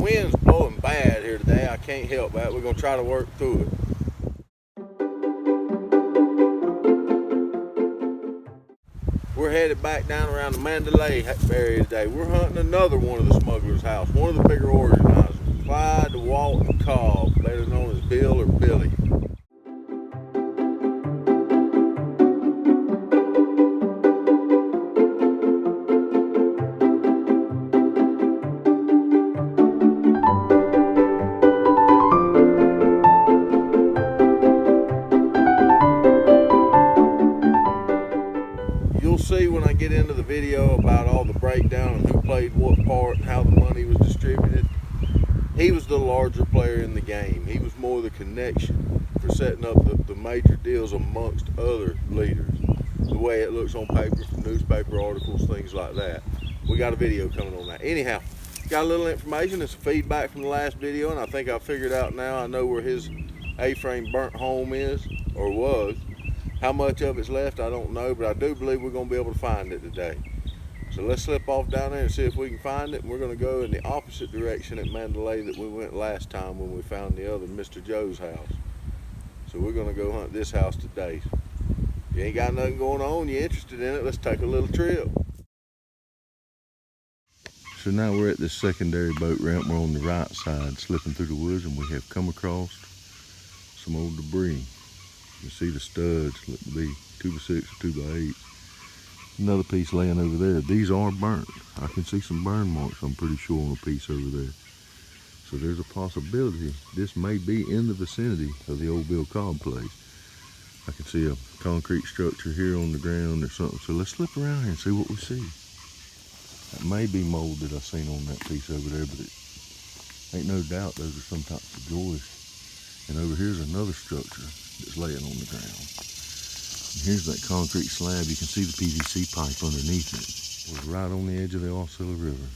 wind's blowing bad here today. I can't help that. We're going to try to work through it. We're headed back down around the Mandalay area today. We're hunting another one of the smugglers' house, one of the bigger organizers, Clyde and Cobb, better known as Bill or Billy. You'll see when I get into the video about all the breakdown and who played what part and how the money was distributed. He was the larger player in the game. He was more the connection for setting up the major deals amongst other leaders. The way it looks on paper, from newspaper articles, things like that. We got a video coming on that. Anyhow, got a little information and some feedback from the last video, and I think I figured out now. I know where his A-frame burnt home is, or was. How much of it's left, I don't know, but I do believe we're going to be able to find it today. So let's slip off down there and see if we can find it. And we're going to go in the opposite direction at Mandalay that we went last time when we found the other Mr. Joe's house. So we're going to go hunt this house today. You ain't got nothing going on, you're interested in it, let's take a little trip. So now we're at this secondary boat ramp. We're on the right side, slipping through the woods, and we have come across some old debris. You can see the studs, look to be 2x6 or 2x8. Another piece laying over there. These are burnt. I can see some burn marks, I'm pretty sure, on a piece over there. So there's a possibility this may be in the vicinity of the old Bill Cobb place. I can see a concrete structure here on the ground or something. So let's slip around here and see what we see. That may be mold that I seen on that piece over there, but it ain't no doubt those are some types of joists. And over here's another structure that's laying on the ground. And here's that concrete slab. You can see the PVC pipe underneath it. It was right on the edge of the Aucilla River.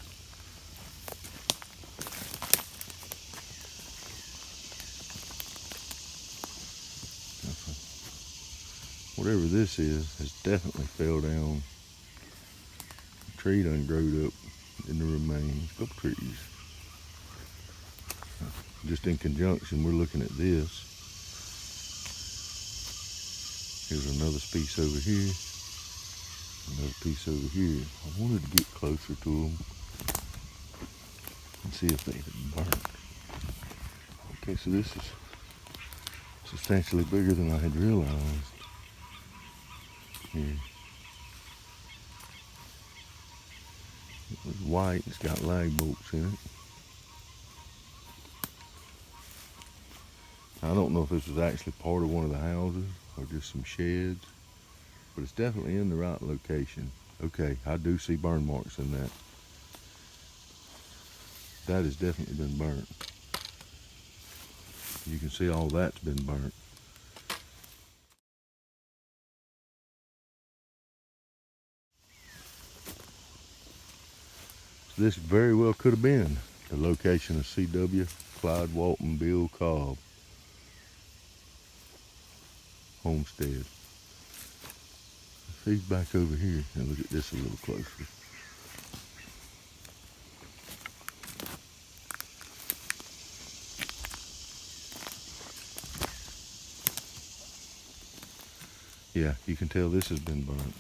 Whatever this is has definitely fell down. The tree done growed up in the remains. Couple trees. Just in conjunction, we're looking at this. Here's another piece over here. Another piece over here. I wanted to get closer to them and see if they had burnt. Okay, so this is substantially bigger than I had realized. Here. It was white, it's got lag bolts in it. I don't know if this was actually part of one of the houses or just some sheds, but it's definitely in the right location. Okay, I do see burn marks in that. That has definitely been burnt. You can see all that's been burnt. So this very well could have been the location of C.W. Clyde Walton Bill Cobb homestead. He's back over here. Now look at this a little closer. Yeah, you can tell this has been burnt.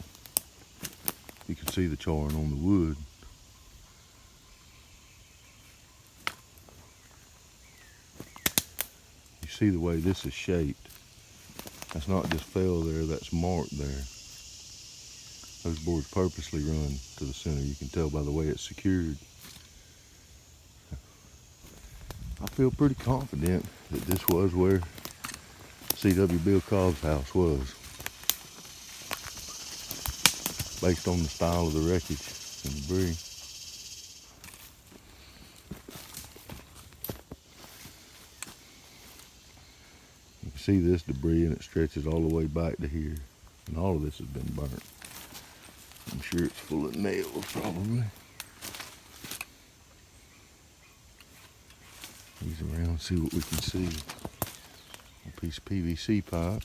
You can see the charring on the wood. You see the way this is shaped. That's not just fell there, that's marked there. Those boards purposely run to the center. You can tell by the way it's secured. I feel pretty confident that this was where C.W. Bill Cobb's house was, based on the style of the wreckage and debris. You can see this debris and it stretches all the way back to here. And all of this has been burnt. I'm sure it's full of nails probably. Use around and see what we can see. A piece of PVC pipe.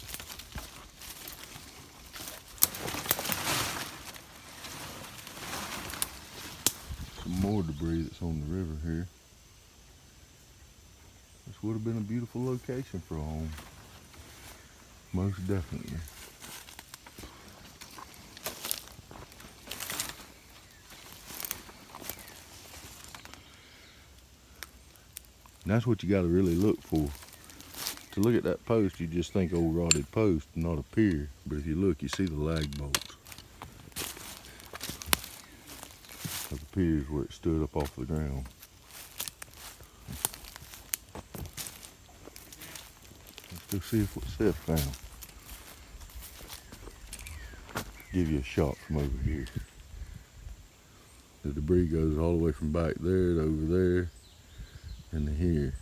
Some more debris that's on the river here. This would have been a beautiful location for a home. Most definitely. And that's what you got to really look for. To look at that post, you just think old rotted post, not a pier. But if you look, you see the lag bolts. The piers where it stood up off the ground. Let's go see what Seth found. Give you a shot from over here. The debris goes all the way from back there to over there and to here.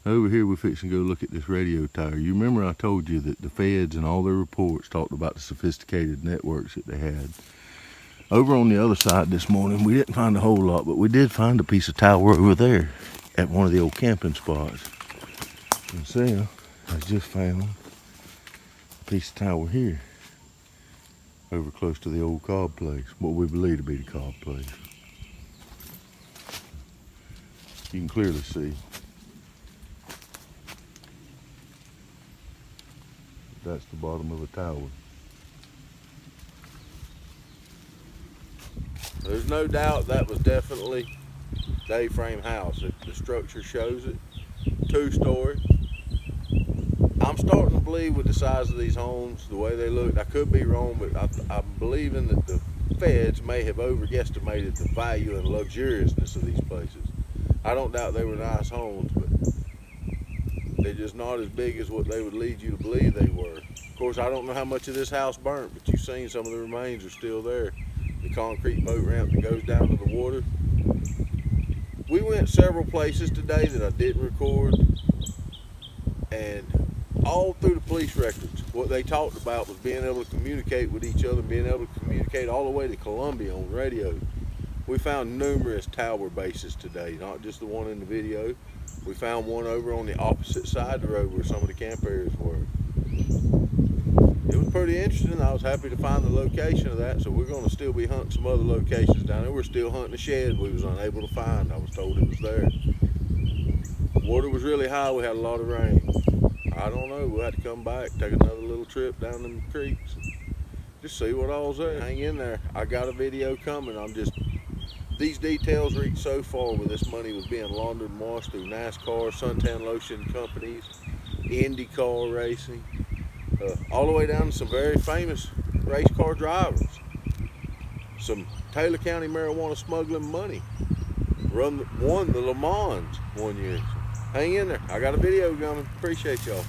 Over here we're fixing to go look at this radio tower. You remember I told you that the feds and all their reports talked about the sophisticated networks that they had. Over on the other side this morning we didn't find a whole lot, but we did find a piece of tower over there at one of the old camping spots. And Sam has just found a piece of tower here over close to the old Cobb place, what we believe to be the Cobb place. You can clearly see. That's the bottom of a tower. There's no doubt that was definitely the A-frame house. The structure shows it. 2-story. I'm starting to believe with the size of these homes, the way they look, I could be wrong, but I'm believing that the feds may have overestimated the value and luxuriousness of these places. I don't doubt they were nice homes, but they're just not as big as what they would lead you to believe they were. Of course, I don't know how much of this house burnt, but you've seen some of the remains are still there. The concrete boat ramp that goes down to the water. We went several places today that I didn't record, and all through the police records, what they talked about was being able to communicate with each other, being able to communicate all the way to Colombia on radio. We found numerous tower bases today, not just the one in the video. We found one over on the opposite side of the road where some of the camp areas were. It was pretty interesting. I was happy to find the location of that, so we're going to still be hunting some other locations down there. We're still hunting a shed we was unable to find. I was told it was there. Water was really high. We had a lot of rain. I don't know. We'll have to come back, take another little trip down them creeks, and just see what all's there. Hang in there. I got a video coming. These details reach so far where this money was being laundered and washed through NASCAR, suntan lotion companies, IndyCar racing, all the way down to some very famous race car drivers. Some Taylor County marijuana smuggling money. Won the Le Mans one year. So hang in there. I got a video coming. Appreciate y'all.